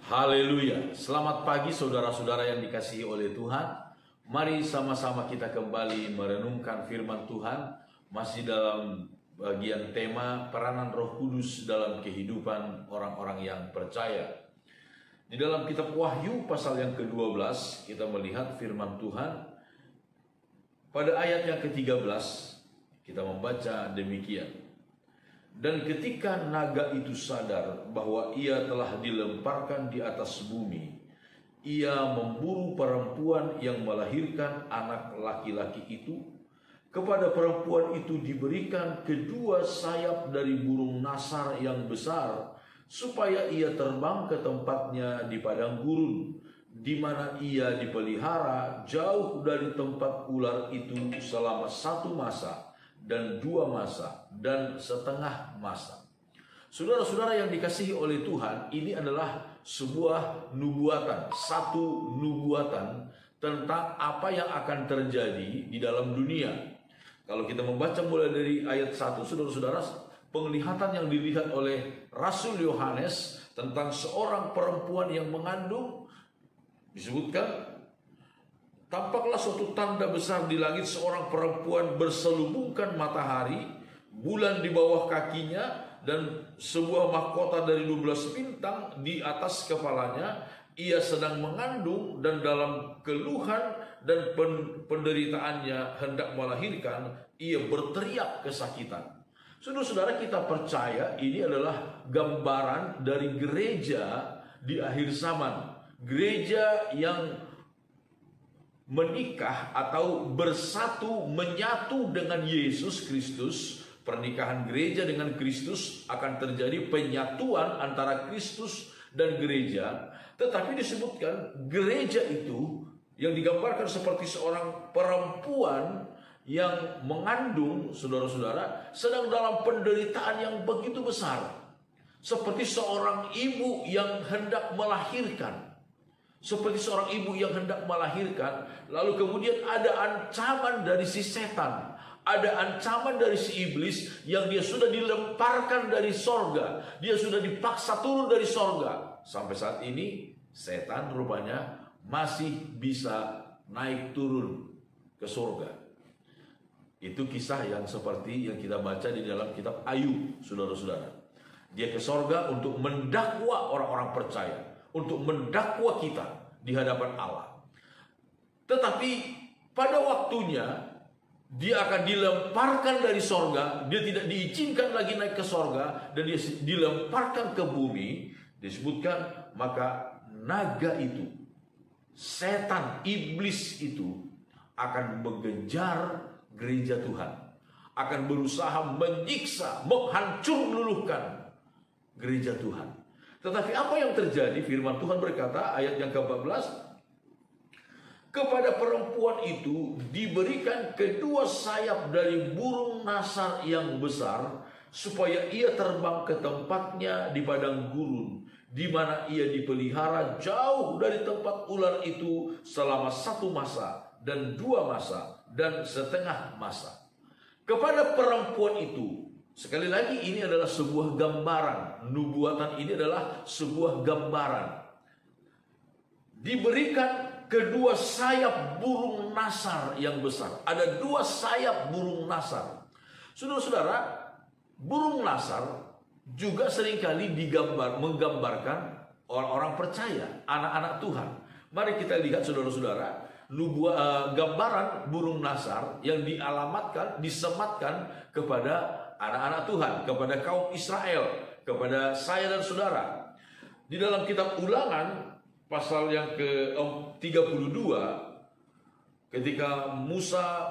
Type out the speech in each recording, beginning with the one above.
Haleluya. Selamat pagi saudara-saudara yang dikasihi oleh Tuhan. Mari sama-sama kita kembali merenungkan firman Tuhan. Masih dalam bagian tema peranan Roh Kudus dalam kehidupan orang-orang yang percaya. Di dalam kitab Wahyu pasal yang ke-12 kita melihat firman Tuhan. Pada ayat yang ke-13 kita membaca demikian. Dan ketika naga itu sadar bahwa ia telah dilemparkan di atas bumi, ia memburu perempuan yang melahirkan anak laki-laki itu. Kepada perempuan itu diberikan kedua sayap dari burung nasar yang besar, supaya ia terbang ke tempatnya di padang gurun, di mana ia dipelihara jauh dari tempat ular itu selama 1 masa dan 2 masa dan setengah masa. Saudara-saudara yang dikasihi oleh Tuhan, ini adalah sebuah nubuatan, satu nubuatan tentang apa yang akan terjadi di dalam dunia. Kalau kita membaca mulai dari ayat 1, saudara-saudara, penglihatan yang dilihat oleh Rasul Yohanes tentang seorang perempuan yang mengandung, disebutkan, tampaklah suatu tanda besar di langit, seorang perempuan berselubungkan matahari, bulan di bawah kakinya, dan sebuah mahkota dari 12 bintang di atas kepalanya. Ia sedang mengandung dan dalam keluhan dan penderitaannya hendak melahirkan, ia berteriak kesakitan. Saudara-saudara, kita percaya ini adalah gambaran dari gereja di akhir zaman. Gereja yang menikah atau bersatu, menyatu dengan Yesus Kristus. Pernikahan gereja dengan Kristus akan terjadi penyatuan antara Kristus dan gereja. Tetapi disebutkan gereja itu yang digambarkan seperti seorang perempuan yang mengandung, saudara-saudara, sedang dalam penderitaan yang begitu besar. Seperti seorang ibu yang hendak melahirkan. Seperti seorang ibu yang hendak melahirkan, lalu kemudian ada ancaman dari si setan, ada ancaman dari si iblis yang dia sudah dilemparkan dari sorga, dia sudah dipaksa turun dari sorga. Sampai saat ini setan rupanya masih bisa naik turun ke sorga. Itu kisah yang seperti yang kita baca di dalam kitab Ayub, saudara-saudara. Dia ke sorga untuk mendakwa orang-orang percaya, untuk mendakwa kita di hadapan Allah. Tetapi pada waktunya dia akan dilemparkan dari sorga. Dia tidak diizinkan lagi naik ke sorga, dan dia dilemparkan ke bumi. Disebutkan maka naga itu, setan, iblis itu akan mengejar gereja Tuhan, akan berusaha menyiksa, menghancur luluhkan gereja Tuhan. Tetapi apa yang terjadi? Firman Tuhan berkata, ayat yang ke-14, kepada perempuan itu diberikan kedua sayap dari burung nasar yang besar, supaya ia terbang ke tempatnya di padang gurun, di mana ia dipelihara jauh dari tempat ular itu selama 1 masa dan 2 masa dan setengah masa. Kepada perempuan itu, sekali lagi ini adalah sebuah gambaran. Nubuatan ini adalah sebuah gambaran. Diberikan kedua sayap burung nasar yang besar. Ada 2 sayap burung nasar. Saudara-saudara, burung nasar juga seringkali menggambarkan orang-orang percaya, anak-anak Tuhan. Mari kita lihat saudara-saudara, gambaran burung nasar yang dialamatkan, disematkan kepada anak-anak Tuhan, kepada kaum Israel, kepada saya dan saudara. Di dalam kitab Ulangan pasal yang ke-32, ketika Musa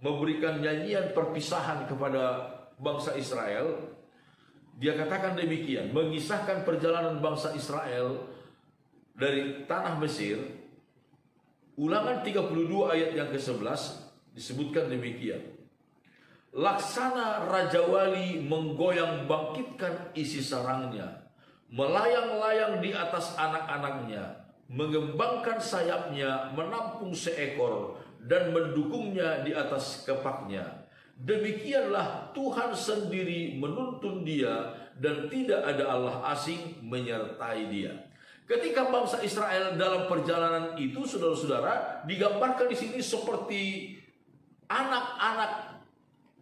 memberikan nyanyian perpisahan kepada bangsa Israel, dia katakan demikian, mengisahkan perjalanan bangsa Israel dari tanah Mesir. Ulangan 32 ayat yang ke-11 disebutkan demikian. Laksana Raja Wali menggoyang bangkitkan isi sarangnya, melayang-layang di atas anak-anaknya, mengembangkan sayapnya, menampung seekor, dan mendukungnya di atas kepaknya. Demikianlah Tuhan sendiri menuntun dia, dan tidak ada Allah asing menyertai dia. Ketika bangsa Israel dalam perjalanan itu, saudara-saudara, digambarkan di sini seperti anak-anak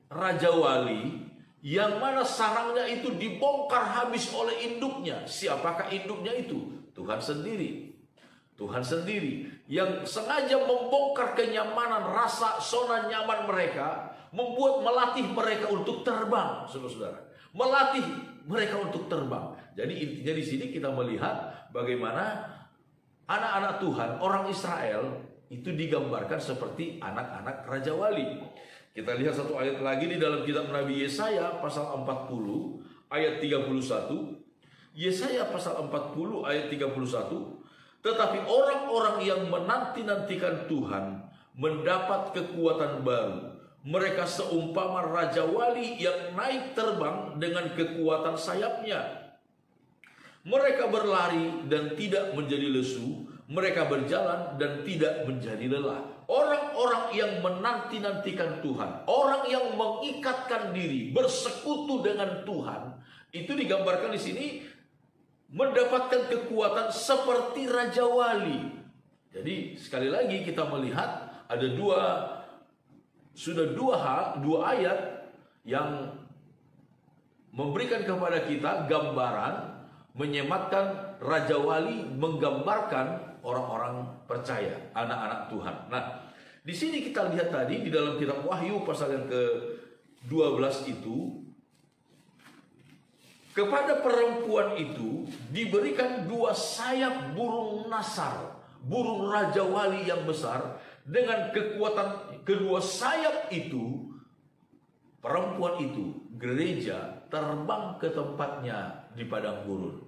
raja wali yang mana sarangnya itu dibongkar habis oleh induknya. Siapakah induknya itu? Tuhan sendiri. Tuhan sendiri yang sengaja membongkar kenyamanan, rasa zona nyaman mereka, melatih mereka untuk terbang, saudara-saudara. Melatih mereka untuk terbang. Jadi intinya di sini kita melihat bagaimana anak-anak Tuhan, orang Israel itu digambarkan seperti anak-anak raja wali. Kita lihat satu ayat lagi di dalam kitab Nabi Yesaya pasal 40 ayat 31. Yesaya pasal 40 ayat 31. Tetapi orang-orang yang menanti-nantikan Tuhan mendapat kekuatan baru. Mereka seumpama raja wali yang naik terbang dengan kekuatan sayapnya. Mereka berlari dan tidak menjadi lesu. Mereka berjalan dan tidak menjadi lelah. Orang-orang yang menanti-nantikan Tuhan, orang yang mengikatkan diri, bersekutu dengan Tuhan, itu digambarkan di sini mendapatkan kekuatan seperti raja wali. Jadi sekali lagi kita melihat ada dua ayat yang memberikan kepada kita gambaran, menyematkan raja wali, menggambarkan orang-orang percaya, anak-anak Tuhan. Nah, di sini kita lihat tadi di dalam kitab Wahyu pasal yang ke-12 itu, kepada perempuan itu diberikan 2 sayap burung nasar, burung raja wali yang besar. Dengan kekuatan kedua sayap itu, perempuan itu, gereja, terbang ke tempatnya di padang gurun.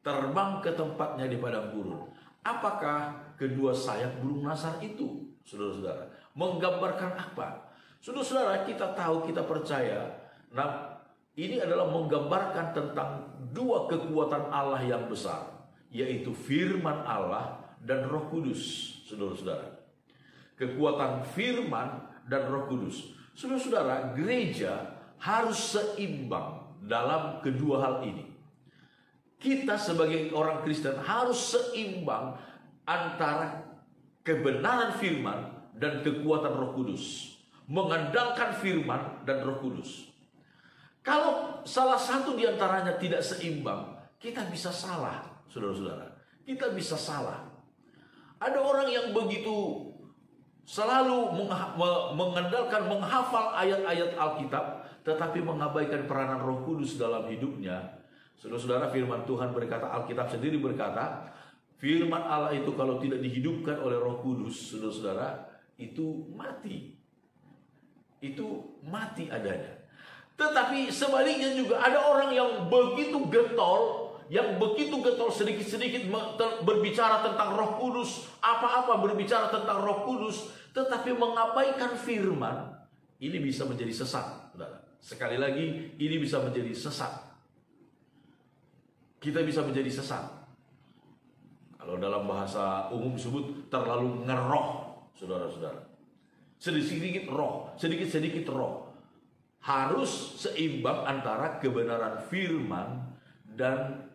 Terbang ke tempatnya di padang gurun. Apakah kedua sayap burung nasar itu, saudara-saudara? Menggambarkan apa? Saudara-saudara, kita tahu, kita percaya, nah, ini adalah menggambarkan tentang 2 kekuatan Allah yang besar, yaitu firman Allah dan Roh Kudus, saudara-saudara. Kekuatan firman dan Roh Kudus. Saudara-saudara, gereja harus seimbang dalam kedua hal ini. Kita sebagai orang Kristen harus seimbang antara kebenaran firman dan kekuatan Roh Kudus. Mengandalkan firman dan Roh Kudus. Kalau salah satu di antaranya tidak seimbang, kita bisa salah, saudara-saudara. Kita bisa salah. Ada orang yang begitu selalu mengandalkan, menghafal ayat-ayat Alkitab, tetapi mengabaikan peranan Roh Kudus dalam hidupnya. Saudara-saudara, firman Tuhan berkata, Alkitab sendiri berkata, firman Allah itu kalau tidak dihidupkan oleh Roh Kudus, saudara-saudara, itu mati. Itu mati adanya. Tetapi sebaliknya juga ada orang yang begitu getol, sedikit-sedikit berbicara tentang Roh Kudus, apa-apa berbicara tentang Roh Kudus, tetapi mengabaikan firman. Ini bisa menjadi sesat, saudara. Sekali lagi, ini bisa menjadi sesat. Kita bisa menjadi sesat. Kalau dalam bahasa umum disebut terlalu ngeroh, saudara-saudara. Sedikit-sedikit roh, sedikit-sedikit roh. Harus seimbang antara kebenaran firman dan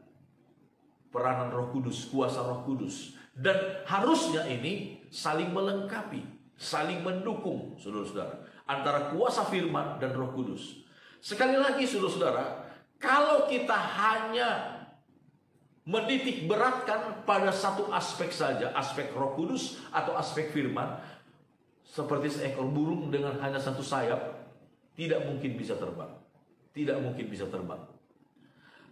peranan Roh Kudus, kuasa Roh Kudus. Dan harusnya ini saling melengkapi, saling mendukung, saudara-saudara, antara kuasa firman dan Roh Kudus. Sekali lagi, saudara-saudara, kalau kita hanya menitik beratkan pada satu aspek saja, aspek Roh Kudus atau aspek firman, seperti seekor burung dengan hanya satu sayap, tidak mungkin bisa terbang. Tidak mungkin bisa terbang.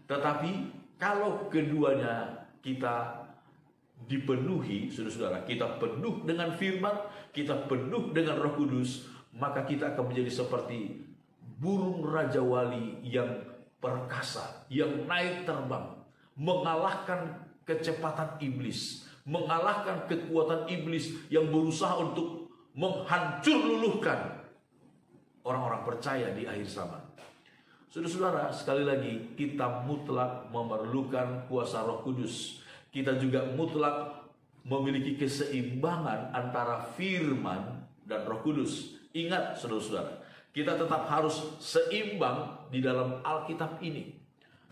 Tetapi kalau keduanya kita dipenuhi, saudara-saudara, kita penuh dengan firman, kita penuh dengan Roh Kudus, maka kita akan menjadi seperti burung raja wali yang perkasa, yang naik terbang, mengalahkan kecepatan iblis, mengalahkan kekuatan iblis yang berusaha untuk menghancur luluhkan orang-orang percaya di akhir zaman. Saudara-saudara, sekali lagi, kita mutlak memerlukan kuasa Roh Kudus. Kita juga mutlak memiliki keseimbangan antara firman dan Roh Kudus. Ingat, saudara-saudara, kita tetap harus seimbang di dalam Alkitab ini.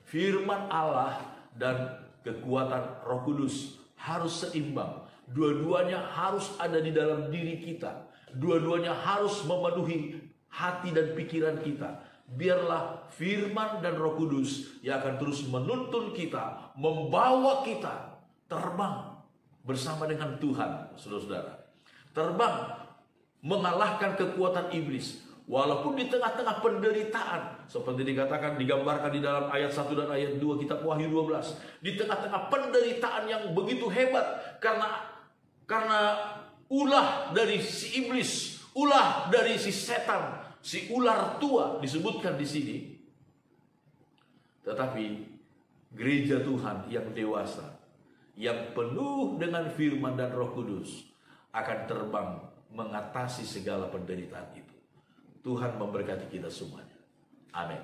Firman Allah dan kekuatan Roh Kudus harus seimbang. Dua-duanya harus ada di dalam diri kita. Dua-duanya harus memenuhi hati dan pikiran kita. Biarlah firman dan Roh Kudus yang akan terus menuntun kita, membawa kita terbang bersama dengan Tuhan, saudara-saudara. Terbang mengalahkan kekuatan iblis. Walaupun di tengah-tengah penderitaan, seperti dikatakan, digambarkan di dalam ayat 1 dan ayat 2 kitab Wahyu 12. Di tengah-tengah penderitaan yang begitu hebat, karena ulah dari si iblis, ulah dari si setan, si ular tua disebutkan di sini. Tetapi gereja Tuhan yang dewasa, yang penuh dengan firman dan Roh Kudus, akan terbang mengatasi segala penderitaan itu. Tuhan memberkati kita semuanya. Amin.